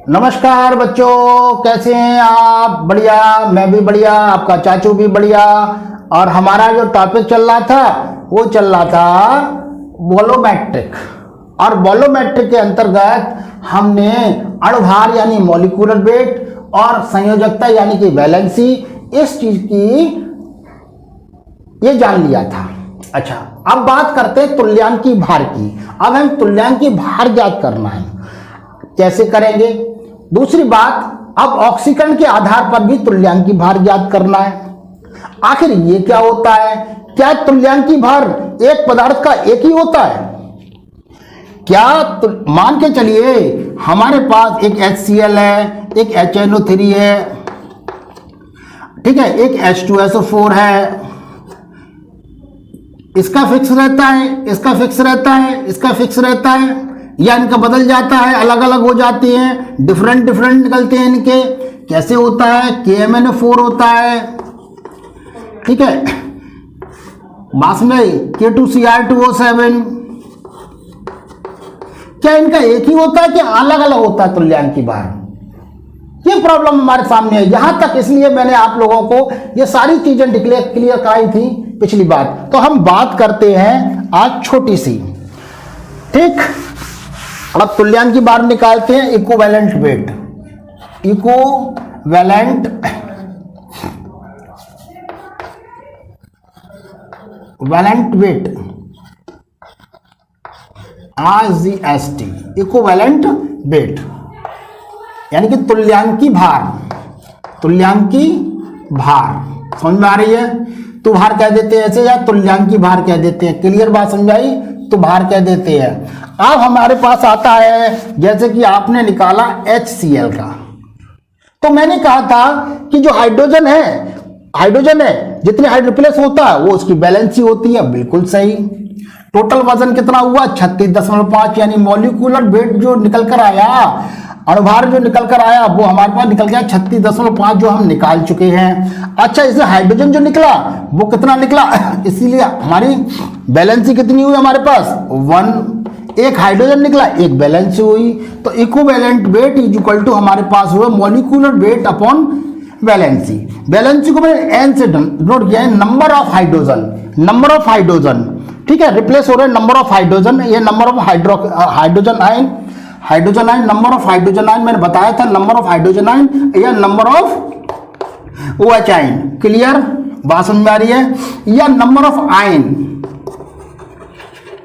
नमस्कार बच्चों, कैसे हैं आप? बढ़िया, मैं भी बढ़िया, आपका चाचू भी बढ़िया। और हमारा जो टॉपिक चल रहा था वो चल रहा था वॉल्यूमेट्रिक। और वॉल्यूमेट्रिक के अंतर्गत हमने अणुभार यानी मॉलिक्यूलर वेट और संयोजकता यानी कि वैलेंसी, इस चीज की ये जान लिया था। अच्छा, अब बात करते हैं तुल्यांकी भार की। अब हम तुल्यांकी भार ज्ञात करना है, कैसे करेंगे? दूसरी बात, अब ऑक्सीकरण के आधार पर भी तुल्यांकी भार ज्ञात करना है। आखिर ये क्या होता है? क्या तुल्यांकी भार एक पदार्थ का एक ही होता है? क्या मान के चलिए हमारे पास एक HCl है, एक HNO3 है, ठीक है, एक H2SO4 है। इसका फिक्स रहता है, इसका फिक्स रहता है, इसका फिक्स रहता है, या इनका बदल जाता है, अलग अलग हो जाते हैं, डिफरेंट डिफरेंट निकलते हैं इनके। कैसे होता है? KMnO4 होता है, ठीक है, बाद में K2Cr2O7। क्या इनका एक ही होता है कि अलग अलग होता है तुल्यांकी भार? ये प्रॉब्लम हमारे सामने है यहां तक, इसलिए मैंने आप लोगों को ये सारी चीजें क्लियर कराई थी पिछली बार। तो हम बात करते हैं आज छोटी सी, ठीक। अब तुल्यांकी भार निकालते हैं equivalent weight. Equivalent weight, IGST, equivalent weight यानी कि तुल्यांकी भार। तुल्यांकी भार समझ में आ रही है? तो भार कह देते हैं ऐसे, या तुल्यांकी भार कह देते हैं। क्लियर बात समझाई? तो भार कह देते हैं। अब हमारे पास आता है, जैसे कि आपने निकाला HCl का, तो मैंने कहा था कि जो हाइड्रोजन है जितने हाइड्रोप्लस होता है वो उसकी बैलेंसी होती है। बिल्कुल सही। टोटल वजन कितना हुआ? 36.5, यानी मॉलिक्यूलर वेट जो निकल कर आया, अणुभार जो निकल कर आया, वो हमारे पास निकल गया 36.5, जो हम निकाल चुके हैं। अच्छा, इससे हाइड्रोजन जो निकला वो कितना निकला? इसीलिए हमारी बैलेंसी कितनी हुई हमारे पास? 1। एक हाइड्रोजन निकला, एक बैलेंसी हुई। तो equivalent weight is equal to हमारे पास हुआ molecular weight upon valency. Valency को मैंने n से नोट किया है, नंबर ऑफ हाइड्रोजन, ठीक है, रिप्लेस हो रहे नंबर ऑफ हाइड्रोजन। ये number of hydrogen ion, number of hydrogen ion मैंने बताया था, नंबर ऑफ हाइड्रोजन आयन या number of OH ion. Clear बात समझ में आ रही है? या नंबर ऑफ आयन,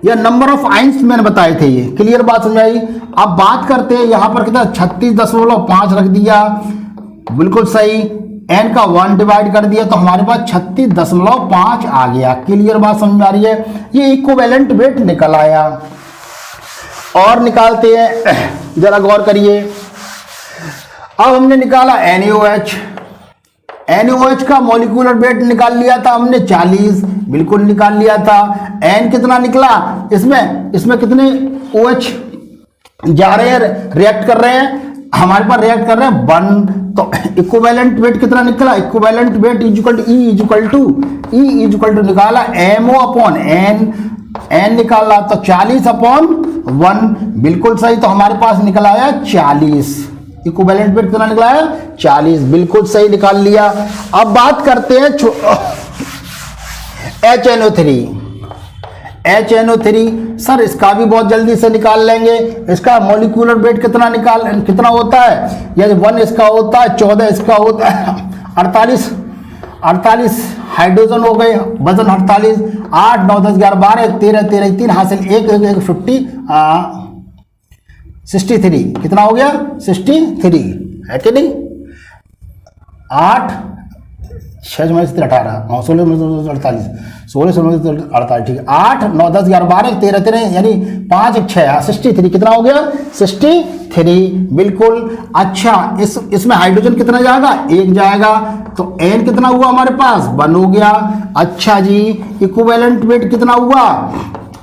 या नंबर ऑफ आयन्स मैंने बताए थे ये। क्लियर बात समझ आई? अब बात करते हैं यहां पर कितना, 36.5 रख दिया, बिल्कुल सही। n का 1 डिवाइड कर दिया तो हमारे पास 36.5 आ गया। क्लियर बात समझ में आ रही है? ये इक्विवेलेंट वेट निकल आया। और निकालते हैं, जरा गौर करिए। अब हमने निकाला NaOH का मॉलिक्यूलर वेट निकाल लिया था हमने 40, बिल्कुल निकाल लिया था। N कितना निकला? इसमें कितने OH जा रहे हैं, रिएक्ट कर रहे हैं? हमारे पास रिएक्ट कर रहे हैं 1। तो इक्विवेलेंट वेट कितना निकला? Equivalent weight is equal to निकाला MO अपॉन N निकाला तो 40/1, बिल्कुल सही। तो हमारे पास निकल आया 40। इक्विवेलेंट वेट कितना निकला है? 40, बिल्कुल सही निकाल लिया। अब बात करते हैं HNO3। सर इसका भी बहुत जल्दी से निकाल लेंगे। इसका मॉलिक्यूलर वेट कितना होता है? यदि 1 इसका होता है, 14 इसका होता है, 48 हाइड्रोजन हो गए, वजन 48, 8 9 10 11 12 13 13 3 हासिल 1 63। कितना हो गया? 63 है कि नहीं? 8 6 18 16 48 16 ठीक है। 8 9 10 11 12 13 13 यानी 5 6 63। कितना हो गया? 63, बिल्कुल। अच्छा, इसमें हाइड्रोजन कितना जाएगा? 1 जाएगा। तो n कितना हुआ हमारे पास? 1 हो गया। अच्छा जी, इक्विवेलेंट वेट कितना हुआ?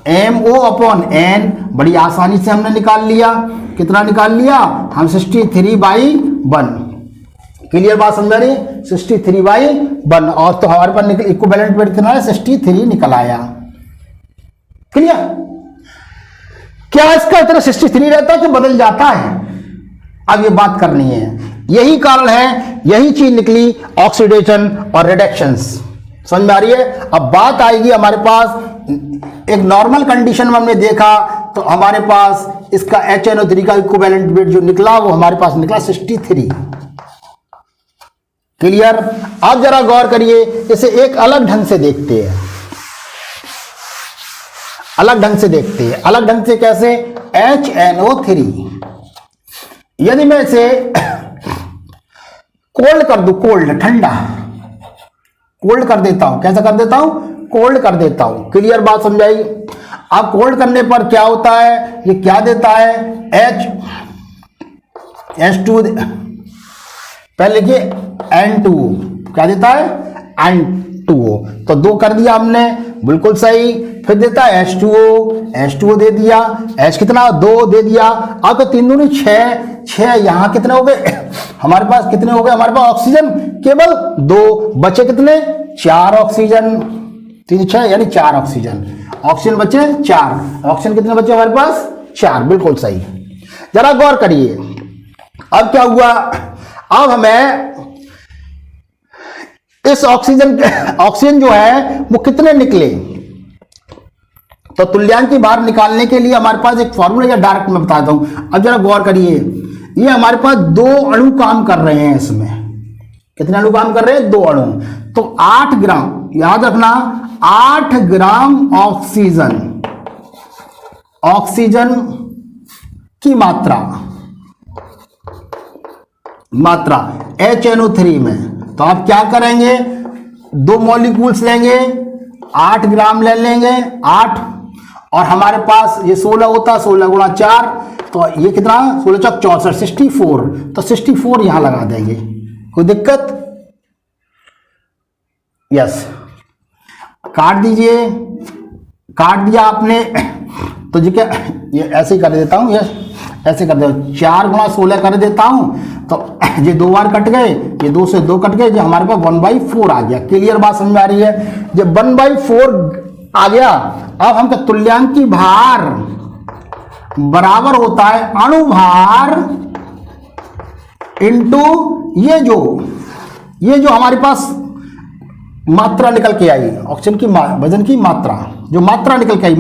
MO अपॉन N, बड़ी आसानी से हमने निकाल लिया। कितना निकाल लिया हम? 63/1। क्लियर बात समझ रही? 63/1। और तो हमारे पास इक्विवेलेंट वेट कितना है? 63 निकल आया। क्लियर? क्या इसका इतना 63 रहता है कि बदल जाता है? अब ये बात करनी है, यही कारण है, यही चीज निकली ऑक्सीडेशन और रिडक्शंस। समझ में आ रही है? अब बात आएगी हमारे पास एक नॉर्मल कंडीशन में हमने देखा तो हमारे पास इसका HNO3 का इक्विवेलेंट वेट जो निकला वो हमारे पास निकला 63। क्लियर? अब जरा गौर करिए, इसे एक अलग ढंग से देखते हैं, अलग ढंग से देखते हैं। अलग ढंग से कैसे? HNO3 यदि मैं इसे कोल्ड कर दूं, कोल्ड ठंडा, कोल्ड कर देता हूं, कैसा कर देता हूं? कोल्ड कर देता हूं। क्लियर बात समझाई? अब कोल्ड करने पर क्या होता है? ये क्या देता है? H2 पहले लिखिए N2 क्या देता है? N2O। तो 2 कर दिया हमने, बिल्कुल सही। फिर देता है H2O दे दिया, H कितना? 2 दे दिया। अब तो 3 दूनी 6, यहां कितने हो गए हमारे पास? कितने हो गए हमारे पास? ऑक्सीजन केवल 2, बचे कितने? 4 ऑक्सीजन। 3 6 यानी 4 ऑक्सीजन, ऑक्सीजन बचे 4। ऑक्सीजन कितने बचे हमारे पास? 4, बिल्कुल सही। जरा गौर करिए, अब क्या हुआ? अब हमें इस ऑक्सीजन जो है वो कितने निकले, तो तुल्यांक की भार निकालने के लिए हमारे पास एक फॉर्मूला या डायरेक्ट मैं बताता हूं। अब जरा गौर करिए, ये हमारे पास 2 अणु काम कर रहे हैं। इसमें कितने अणु काम कर रहे हैं? 2 अणु। तो 8 ग्राम, याद रखना, 8 ग्राम ऑक्सीजन की मात्रा HNO3 में। तो आप क्या करेंगे? 2 मॉलिक्यूल्स लेंगे, 8 ग्राम ले लेंगे, 8, और हमारे पास ये 16 होता, 16 गुणा 4, तो ये कितना? 16 चौक 64, 64। तो 64 यहां लगा देंगे, कोई दिक्कत? यस, काट दीजिए। काट दिया आपने तो जी क्या, ये ऐसे ही कर देता हूं, यस ऐसे कर देता हूं, 4 गुणा 16 कर देता हूं, तो ये 2 बार कट गए, ये 2 से 2 कट गए, जो हमारे पास 1/4 आ गया। क्लियर बात समझ में आ रही है? जब 1/4 आ गया, अब हम तुल्यांक की भार बराबर होता है अणुभार इंटू ये जो हमारे पास मात्रा निकल के आई, ऑक्सीजन की वजन की मात्रा, जो मात्रा निकल के आई,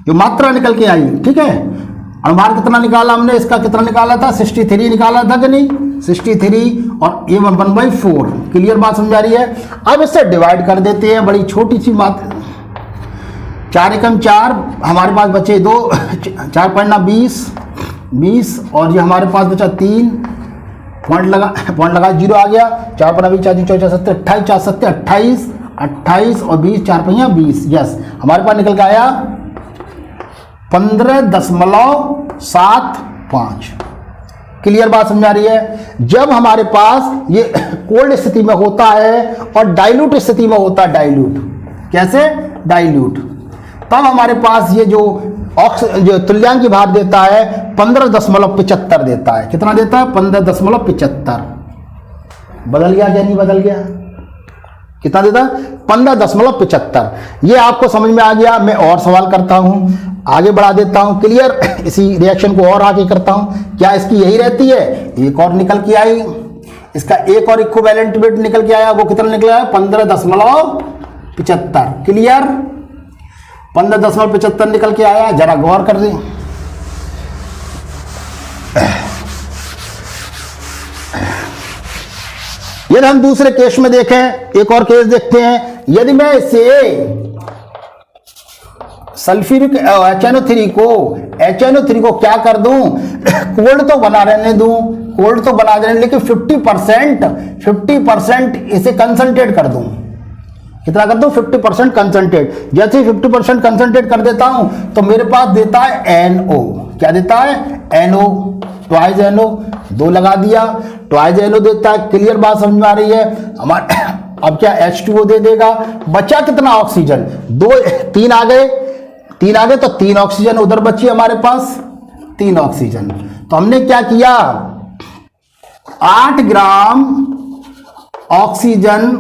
जो मात्रा निकल के आई, ठीक है। अणुभार कितना निकाला हमने? इसका कितना निकाला था? 63 निकाला था कि नहीं? 63 और ये 1/4। क्लियर बात समझ आ रही है? अब इससे डिवाइड कर देते हैं, बड़ी छोटी सी बात। 4 एकम 4, हमारे पास बचे 2, 4 पढ़ना 20, और ये हमारे पास बचा 3, पॉइंट लगा 0 आ गया। 4 पढ़ना 20, 4 4 7 28, 4 7 28 और 20, 4 पहिया 20। यस, हमारे पास निकल के आया 15.75। क्लियर बात समझ आ रही है? जब हमारे पास ये कोल्ड स्थिति में होता है और डाइल्यूट स्थिति में होता है, डाइल्यूट कैसे? डाइल्यूट, तब हमारे पास ये जो तुल्यांक की भार देता है 15.75 देता है। कितना देता है? 15.75। बदल गया क्या? नहीं बदल गया? कितना देता है? 15.75। ये आपको समझ में आ गया? मैं और सवाल करता हूं, आगे बढ़ा देता हूं। क्लियर? इसी रिएक्शन को और आगे करता हूं। क्या इसकी यही रहती है? एक और निकल के आई, इसका एक और इक्विवेलेंट वेट निकल के आया, वो कितना निकला है? 15.75। क्लियर? 15.75 निकल के आया। जरा गौर कर दें, यदि हम दूसरे केस में देखें, एक और केस देखते हैं। यदि मैं इसे सल्फ्यूरिक HNO3 को क्या कर दूं? कोल्ड तो बना रहने दूं, कोल्ड तो बना देने, लेकिन 50% इसे कंसंट्रेट कर दूं। कितना कर दूं? 50% कंसंट्रेट। जैसे ही 50% कंसंट्रेट कर देता हूं तो मेरे पास देता है NO। क्या देता है? NO, twice NO। 2 लगा दिया, ट्वाइस NO देता है। क्लियर बात समझ में आ रही है? हमारे अब क्या H2O दे देगा। बचा कितना? ऑक्सीजन 3 आ गए, 3 आ गए, तो 3 ऑक्सीजन उधर बची हमारे पास, 3 ऑक्सीजन। तो हमने क्या किया? 8 ग्राम ऑक्सीजन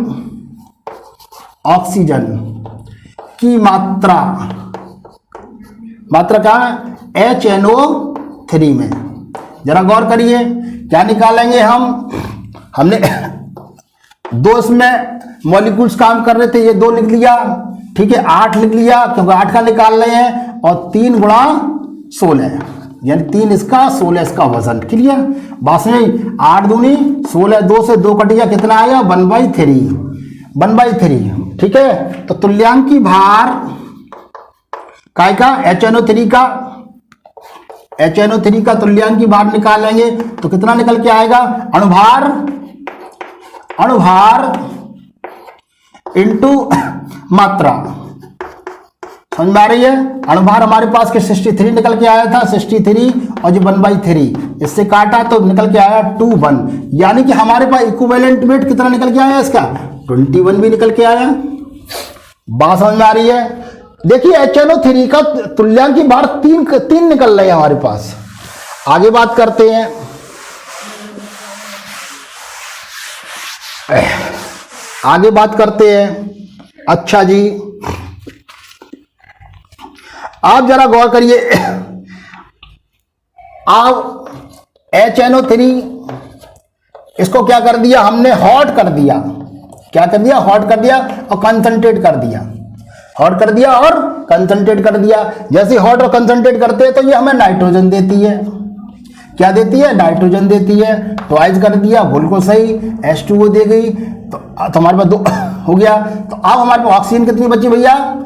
की मात्रा कहाँ है? HNO3 में। जरा गौर करिए क्या निकालेंगे हमने दो इसमें मॉलिक्यूल्स काम कर रहे थे, ये 2 लिख लिया, ठीक है, 8 लिख लिया क्योंकि 8 का निकाल रहे हैं, और 3 गुणा 16 यानी 3 इसका 16 इसका वजन। क्लियर बात में? 8 दूनी 16, 2 से 2 कट गया, कितना आया 1/3, ठीक है। तो तुल्यांकी भार काय का HNO3 का तुल्यांकी भार निकालेंगे तो कितना निकल के आएगा, अणुभार इंटू मात्रा। समझ में आ रही है? अणुभार हमारे पास के 63 निकल के आया था, 63 और जो 1/3 इससे काटा तो निकल के आया 21, यानी कि हमारे पास इक्विवेलेंट वेट कितना निकल के आया इसका 21 भी निकल के आया। बात समझ में आ रही है? देखिए HNO3 का तुल्यांकी भार 3 निकल रहे हैं हमारे पास। आगे बात करते हैं, अच्छा जी आप जरा गौर करिए, आप HNO3 इसको क्या कर दिया हमने, हॉट कर दिया। क्या कर दिया? हॉट कर दिया और कंसंट्रेट कर दिया। हॉट कर दिया और कंसंट्रेट कर दिया। जैसे हॉट और कंसंट्रेट करते हैं तो ये हमें नाइट्रोजन देती है। क्या देती है? नाइट्रोजन देती है। ट्वाइस कर दिया, बिल्कुल सही, H2O दे गई तो हमारे पास 2 हो गया। तो अब हमारे पास ऑक्सीजन कितनी बची भैया?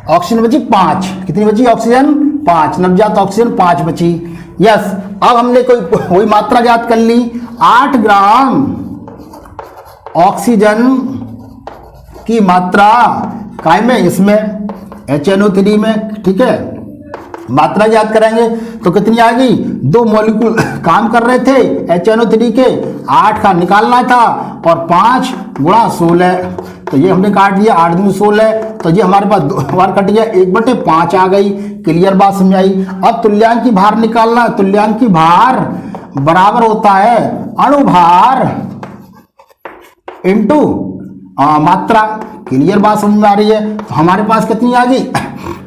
ऑक्सीजन बची 5। कितनी बची ऑक्सीजन? 5। नवजात ऑक्सीजन 5 बची। यस, अब हमने कोई मात्रा ज्ञात कर ली, 8 ग्राम ऑक्सीजन की मात्रा काय में, इसमें HNO3 में, ठीक है। मात्रा याद करेंगे तो कितनी आ गई, 2 मॉलिक्यूल काम कर रहे थे HNO3 के, 8 का निकालना था और 5 गुणा 16 तो ये हमने काट दिया, 8 दूनी 16 तो ये हमारे पास 2 बार कट गया, 1/5 आ गई। क्लियर बात समझ आई? अब तुल्यांकी भार निकालना, तुल्यांकी भार बराबर होता है अणुभार इंटू मात्रा। क्लियर बात समझ में आ रही है? तो हमारे पास कितनी आ गई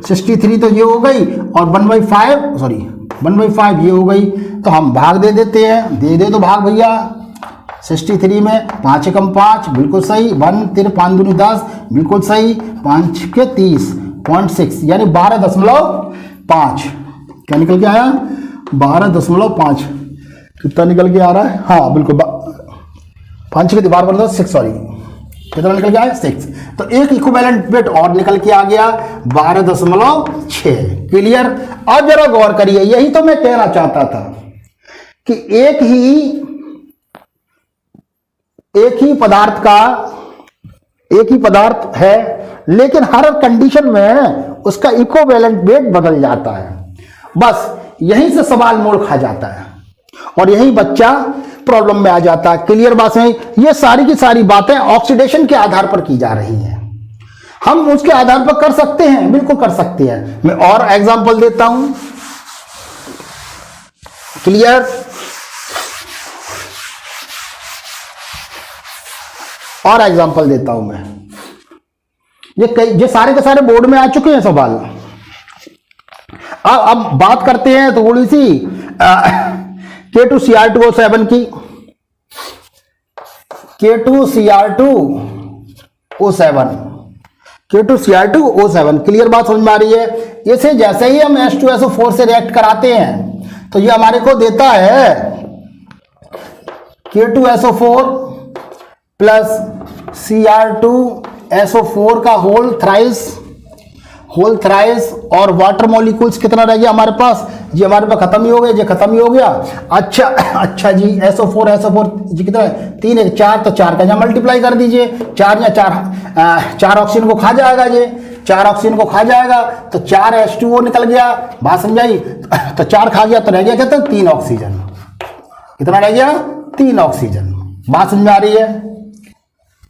63 तो ये हो गई और 1/5 ये हो गई। तो हम भाग दे देते हैं, दे दो भाग भैया। 63 में 5 एकम 5 बिल्कुल सही, 1 3 5 दूनी 10 बिल्कुल सही, 5 के 30.6 यानी 12.5। क्या निकल के आया? 12.5। कितना निकल के आ रहा है? हाँ बिल्कुल 5 के 12.6 सॉरी, कितना निकल के आया 6। तो एक इक्विवेलेंट वेट और निकल के आ गया 12.6। क्लियर? अब जरा गौर करिए, यही तो मैं कहना चाहता था कि एक ही पदार्थ है लेकिन हर कंडीशन में उसका इक्विवेलेंट वेट बदल जाता है। बस यहीं से सवाल मोड़ खा जाता है और यही बच्चा प्रॉब्लम में आ जाता है। क्लियर बात है? ये सारी की सारी बातें ऑक्सीडेशन के आधार पर की जा रही हैं। हम उसके आधार पर कर सकते हैं, बिल्कुल कर सकते हैं। मैं और एग्जांपल देता हूं। क्लियर? और एग्जांपल देता हूं मैं। ये सारे के सारे बोर्ड में आ चुके हैं सवाल। अब बात करते हैं थोड़ी सी K2Cr2O7 की। K2Cr2O7 क्लियर बात समझ में आ रही है? इसे जैसे ही हम H2SO4 से रिएक्ट कराते हैं तो ये हमारे को देता है K2SO4 प्लस Cr2SO4 का होल थ्राइस और वाटर मॉलिक्यूल्स कितना रह गया हमारे पास? ये हमारे पास खत्म ही हो गया, ये खत्म ही हो गया। अच्छा जी, SO4 जी कितना है? 3 1 4 तो 4 का यहाँ मल्टीप्लाई कर दीजिए। 4 या 4 ऑक्सीजन को खा जाएगा, ये 4 ऑक्सीजन को खा जाएगा तो 4 H2O निकल गया। बात समझाई? तो 4 खा गया तो रह गया कितना? 3 ऑक्सीजन। कितना रह गया? 3 ऑक्सीजन। बात समझ में आ रही है?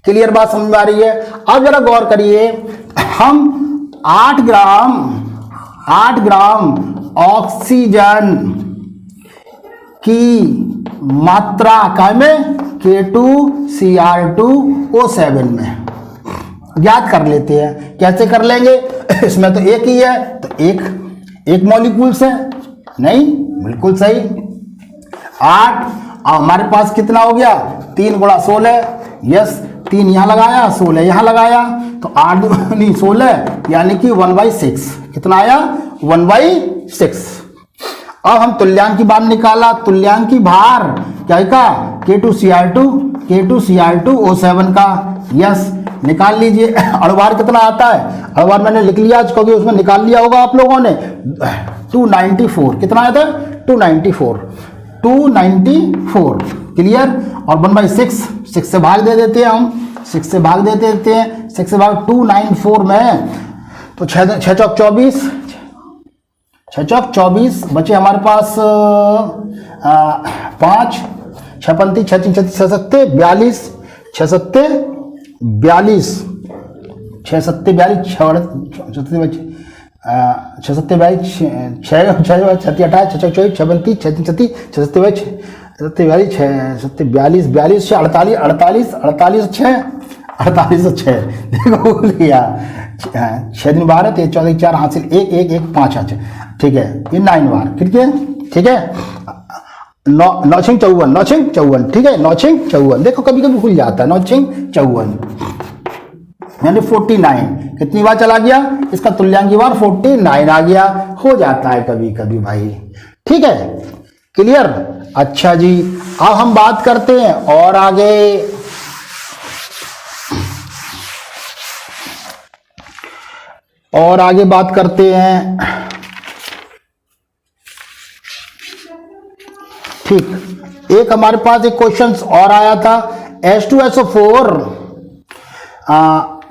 क्लियर बात समझ में आ रही है? अब जरा गौर करिए, हम 8 ग्राम ऑक्सीजन की मात्रा का में K2Cr2O7 में ज्ञात कर लेते हैं। कैसे कर लेंगे? इसमें तो एक ही है तो एक मॉलिक्यूल्स है, नहीं बिल्कुल सही। 8, और हमारे पास कितना हो गया 3 गुणा 16, यस 3 यहाँ लगाया 16 यहाँ लगाया, तो 8 दूनी 16 यानी कि 1/6 कितना आया 1/6। अब हम तुल्यांक की बात निकाला, तुल्यांक की भार क्या का K2Cr2 O7 का, यस निकाल लीजिए। अणुभार कितना आता है, अणुभार मैंने लिख लिया आज क्योंकि उसमें निकाल लिया होगा आप लोगों ने 294, कितना आया था 294 क्लियर। और 1/6 6 से भाग दे देते हैं हम, 6 से भाग दे देते हैं, 6 से भाग 294 में तो 6 चौक 24, 6 चौक 24 बचे हमारे पास 5, 6 पंती 6 3 36 6 सत्ते 42, 6 सत्ते 42, 6 सत्ते 42 6 सत्ते 42 6 छत्ती 28 6 24 6 35 6 3 36 6 सत्ते 42 6 सत्ते 42 42 से 48 48 48 6 48 6 देखो लिया 6 दिन 12 13 14 4 हासिल 1 1 1 5 5, ठीक है ये 9 बार, ठीक है 9 6 54, ठीक है 9 6 54, देखो कभी कभी भूल जाता है 9 6 54 यानी 49 कितनी बार चला गया, इसका तुल्यांक की बार 49 आ गया, हो जाता है कभी कभी भाई, ठीक है क्लियर। अच्छा जी अब हम बात करते हैं और आगे बात करते हैं, ठीक। एक हमारे पास एक क्वेश्चन और आया था H2SO4,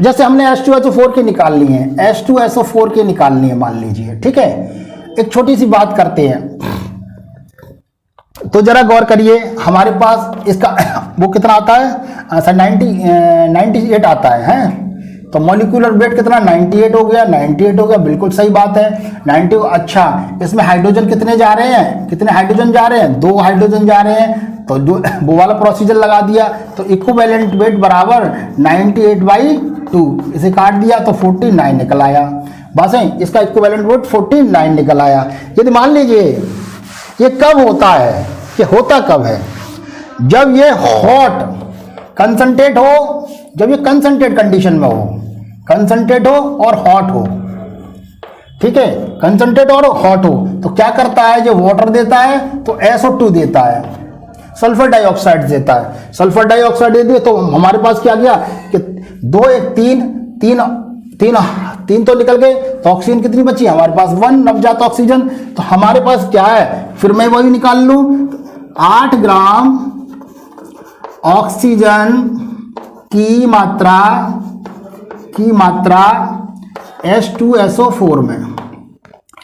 जैसे हमने H2SO4 के निकालनी है, H2SO4 के निकालनी है मान लीजिए, ठीक है। एक छोटी सी बात करते हैं, तो जरा गौर करिए हमारे पास इसका वो कितना आता है 98 आता है, तो मॉलिक्यूलर वेट कितना 98 हो गया, 98 हो गया, बिल्कुल सही बात है 90। अच्छा इसमें हाइड्रोजन कितने जा रहे हैं, कितने हाइड्रोजन जा रहे हैं 2 हाइड्रोजन जा रहे हैं, तो जो वो वाला प्रोसीजर लगा दिया, तो इक्विवेलेंट वेट बराबर 98/2, इसे काट दिया तो 49 निकल आया, बस है इसका इक्विवेलेंट वेट 49 निकल आया। यदि मान लीजिए ये कब होता है, ये होता कब है, जब ये हॉट कंसंट्रेट हो, जब ये कंसंट्रेट कंडीशन में हो, कंसंट्रेट हो और हॉट हो, ठीक है कंसंट्रेट और हॉट हो, तो क्या करता है जो वाटर देता है तो SO2 देता है, सल्फर डाइऑक्साइड देता है, सल्फर डाइऑक्साइड दे दिए तो हमारे पास क्या गया कि 2 1 3 तो निकल गए, तो ऑक्सीजन कितनी बची हमारे पास 1 नवजात ऑक्सीजन, तो हमारे पास क्या है, फिर मैं वही निकाल लूं 8 ग्राम ऑक्सीजन की मात्रा H2SO4 में,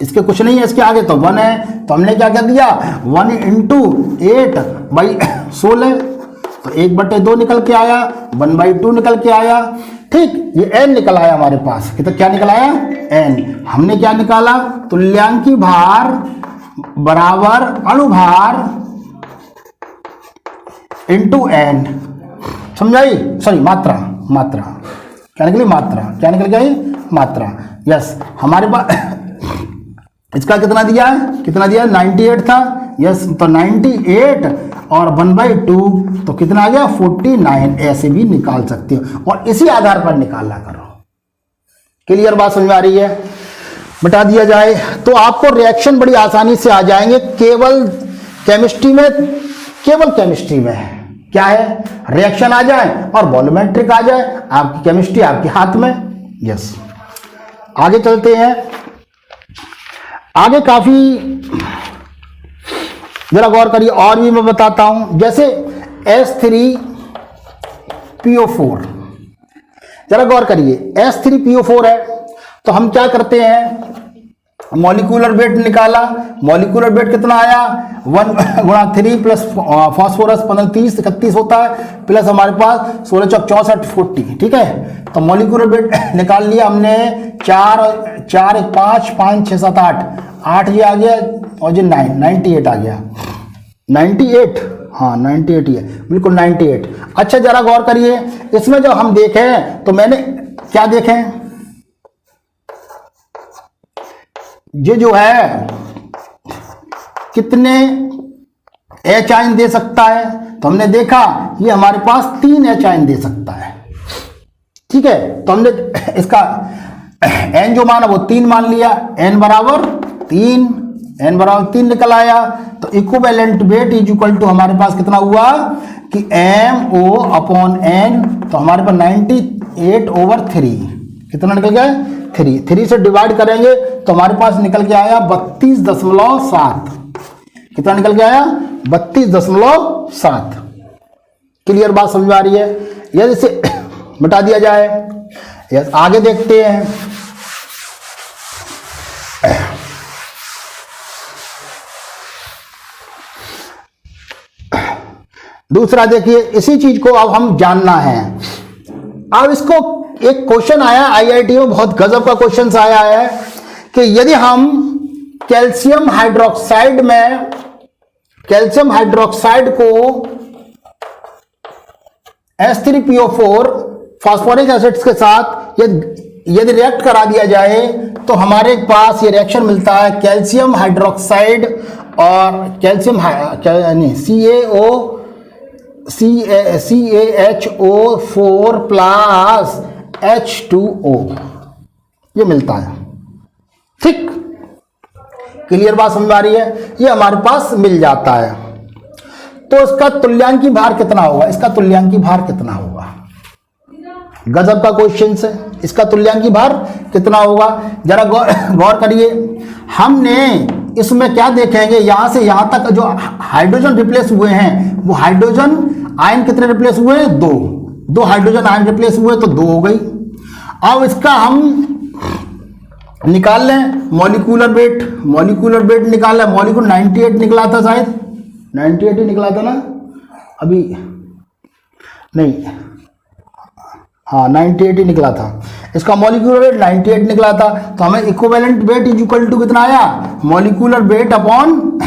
इसके कुछ नहीं है, इसके आगे तो 1 है, तो हमने क्या कर दिया 1 × 8/16, तो 1/2 निकल के आया, 1/2 निकल के आया, ठीक। ये n निकल आया हमारे पास, कितना क्या निकल आया n, हमने क्या निकाला तुल्यांकी भार बराबर अणुभार × n, समझाई, सॉरी मात्रा क्या निकली, क्या निकल गई मात्रा, यस हमारे पास इसका कितना दिया है, 98 था, यस तो 98 और 1/2 तो कितना आ गया 49, ऐसे भी निकाल सकते हो और इसी आधार पर निकाला करो। क्लियर बात समझ में आ रही है, बता दिया जाए तो आपको रिएक्शन बड़ी आसानी से आ जाएंगे, केवल केमिस्ट्री में क्या है रिएक्शन आ जाए और वॉल्यूमेट्रिक आ जाए, आपकी केमिस्ट्री आपके हाथ में, यस। आगे चलते हैं, आगे काफी जरा गौर करिए और भी मैं बताता हूं, जैसे H3PO4, जरा गौर करिए H3PO4 है, तो हम क्या करते हैं मॉलिक्यूलर वेट निकाला, मॉलिक्यूलर वेट कितना आया 1 × 3 प्लस फास्फोरस 15 30 31 होता है, प्लस हमारे पास 16 चौक 64 40, ठीक है। तो मॉलिक्यूलर वेट निकाल लिया हमने 4 1 5 5 6 7 8 ये आ गया और ये 98 आ गया, 98 हाँ 98 ही है, बिल्कुल 98। अच्छा जरा गौर करिए इसमें जब हम देखें तो मैंने क्या देखें, ये जो है कितने एच आयन दे सकता है, तो हमने देखा ये हमारे पास 3 एच आयन दे सकता है। ठीक है, तो हमने इसका एन जो माना वो 3 मान लिया, एन बराबर 3 निकल आया। तो equivalent weight is equal to हमारे पास कितना हुआ कि MO अपॉन N, तो हमारे पास 98/3 कितना निकल गया 3 से डिवाइड करेंगे तो हमारे पास निकल के आया 32.7। कितना निकल के आया 32.7। क्लियर बात समझ में आ रही है? यदि इसे मिटा दिया जाए, यस आगे देखते हैं। दूसरा देखिए, इसी चीज को अब हम जानना है। अब इसको एक क्वेश्चन आया IIT में, बहुत गजब का क्वेश्चन आया है कि यदि हम कैल्शियम हाइड्रोक्साइड को H3PO4 फास्फोरिक एसिड्स के साथ यदि रिएक्ट करा दिया जाए तो हमारे पास ये रिएक्शन मिलता है कैल्शियम हाइड्रोक्साइड और कैल्शियम CaHO4 प्लस H2O ये मिलता है। ठीक, क्लियर बात समझ में आ रही है? ये हमारे पास मिल जाता है। तो इसका तुल्यांकी भार कितना होगा? इसका तुल्यांकी भार कितना होगा? गजब का क्वेश्चन है। इसका तुल्यांकी भार कितना होगा जरा गौर करिए। हमने इसमें क्या देखेंगे, यहां से यहां तक जो हाइड्रोजन रिप्लेस हुए हैं वो हाइड्रोजन आयन कितने रिप्लेस हुए हैं? 2 हाइड्रोजन आयन रिप्लेस हुए तो 2 हो गई। अब इसका हम निकाल लें मॉलिक्यूलर वेट निकाल लें। मॉलिक्यूल 98 निकला था, शायद 98 ही निकला था ना, अभी नहीं, हाँ 98 ही निकला था। इसका मॉलिक्यूलर वेट 98 निकला था। तो हमें equivalent weight is equal to कितना आया? Molecular weight upon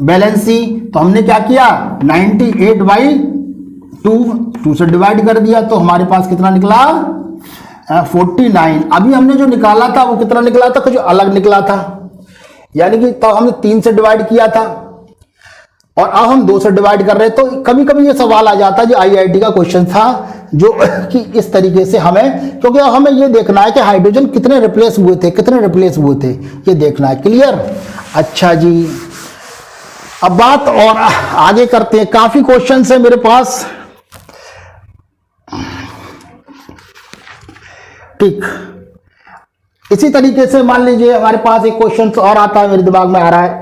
valency. तो हमने क्या किया 98/2 से डिवाइड कर दिया तो हमारे पास कितना निकला 49। अभी हमने जो निकाला था वो कितना निकला था? कुछ अलग निकला था, यानी कि तो हमने 3 से डिवाइड किया था और अब हम 2 से डिवाइड कर रहे हैं। तो कभी कभी ये सवाल आ जाता है जो IIT का क्वेश्चन था, जो कि इस तरीके से हमें, क्योंकि हमें ये देखना है कि हाइड्रोजन कितने रिप्लेस हुए थे, ये देखना है। क्लियर? अच्छा जी, अब बात और आगे करते हैं। काफी क्वेश्चन है मेरे पास। ठीक, इसी तरीके से मान लीजिए हमारे पास एक क्वेश्चन और आता है, मेरे दिमाग में आ रहा है,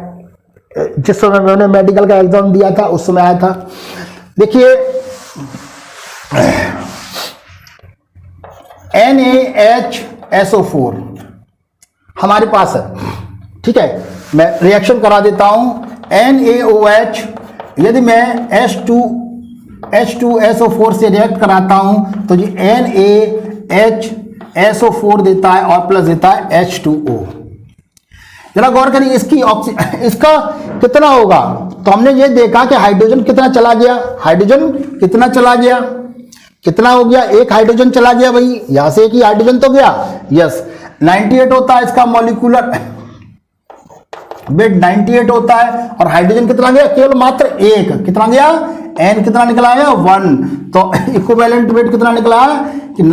जिस समय मैंने मेडिकल का एग्जाम दिया था उस समय आया था। देखिए NaHSO4 हमारे पास है। ठीक है, मैं रिएक्शन करा देता हूं। NaOH यदि मैं H2SO4 से रिएक्ट कराता हूं तो जी NaHSO4 देता है और प्लस देता है H2O। जरा गौर करिए, इसका कितना होगा? तो हमने ये देखा कि हाइड्रोजन कितना चला गया, कितना हो गया? 1 हाइड्रोजन चला गया भाई, यहां से एक ही हाइड्रोजन तो गया। यस, 98 होता है इसका मॉलिक्यूलर वेट, 98 होता है और हाइड्रोजन कितना गया? केवल मात्र 1। कितना गया? N कितना निकला है? 1। तो इक्विवेलेंट वेट कितना निकला कि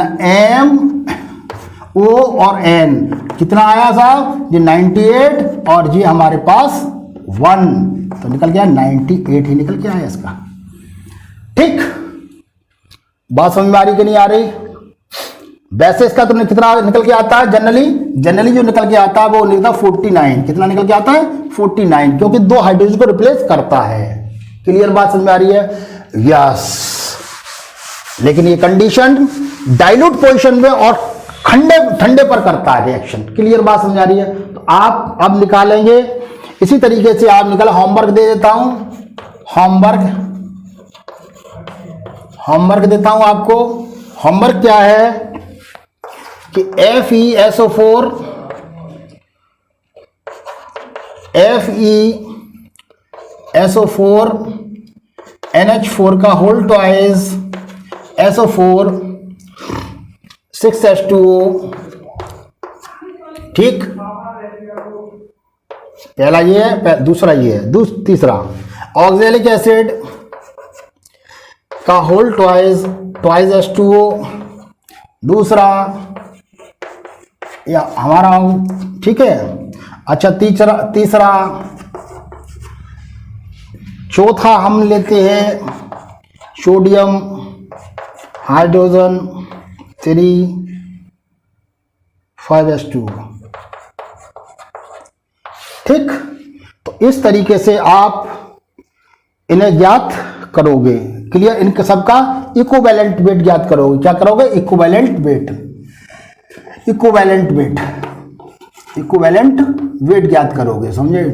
MO और N कितना आया साहब जी? 98 और जी हमारे पास 1, तो निकल गया 98 ही निकल के आया इसका। ठीक, बात समझ में आ रही कि नहीं आ रही? वैसे इसका तो कितना निकल के आता है? जनरली जो निकल के आता है वो निकलता 49। कितना निकल के आता है? 49, क्योंकि 2 हाइड्रोजन को रिप्लेस करता है। क्लियर बात समझ में आ रही है? यस, लेकिन ये कंडीशन डाइल्यूट पोजीशन में और ठंडे पर करता है रिएक्शन। क्लियर बात समझ आ रही है? तो आप अब निकालेंगे इसी तरीके से। आप निकाल, होमवर्क दे देता हूं, होमवर्क देता हूं आपको। होमवर्क क्या है कि FeSO4 NH4 का होल ट्वाइस SO4 6H2O। ठीक, पहला ये है, दूसरा ये है, तीसरा ऑक्जेलिक एसिड का होल ट्वाइस H2O, दूसरा या हमारा, ठीक है। अच्छा तीसरा चौथा हम लेते हैं सोडियम हाइड्रोजन 3,5H2O, ठीक। तो इस तरीके से आप इन्हें ज्ञात करोगे, क्लियर। इनके सबका इक्विवेलेंट वेट ज्ञात करोगे। क्या करोगे? Equivalent weight, equivalent weight, equivalent weight ज्ञात करोगे, समझे?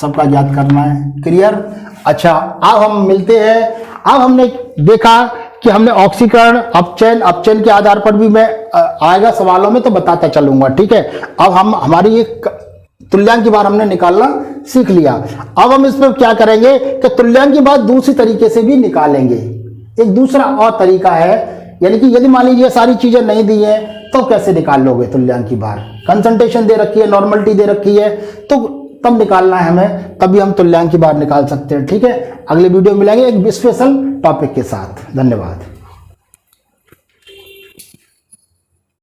सबका ज्ञात करना है, क्लियर। अच्छा, अब हम मिलते हैं। अब हमने देखा कि हमने ऑक्सीकरण, अपचयन के आधार पर भी मैं आएगा सवालों में तो बताता चलूंगा, ठीक है। अब हम हमारी एक तुल्यांक की बार हमने निकालना सीख लिया। अब हम इसमें क्या करेंगे कि तुल्यांक की बात दूसरी तरीके से भी निकालेंगे। एक दूसरा और तरीका है, यानी कि यदि मान लीजिए सारी चीजें नहीं दी है तो कैसे निकाल लोगे तुल्यांक की बार? कंसंट्रेशन दे रखी है, नॉर्मलिटी दे रखी है, तो तब निकालना है हमें, तभी हम तुल्यांक की बार निकाल सकते हैं, ठीक है। अगले वीडियो में मिलेंगे एक स्पेशल टॉपिक के साथ। धन्यवाद।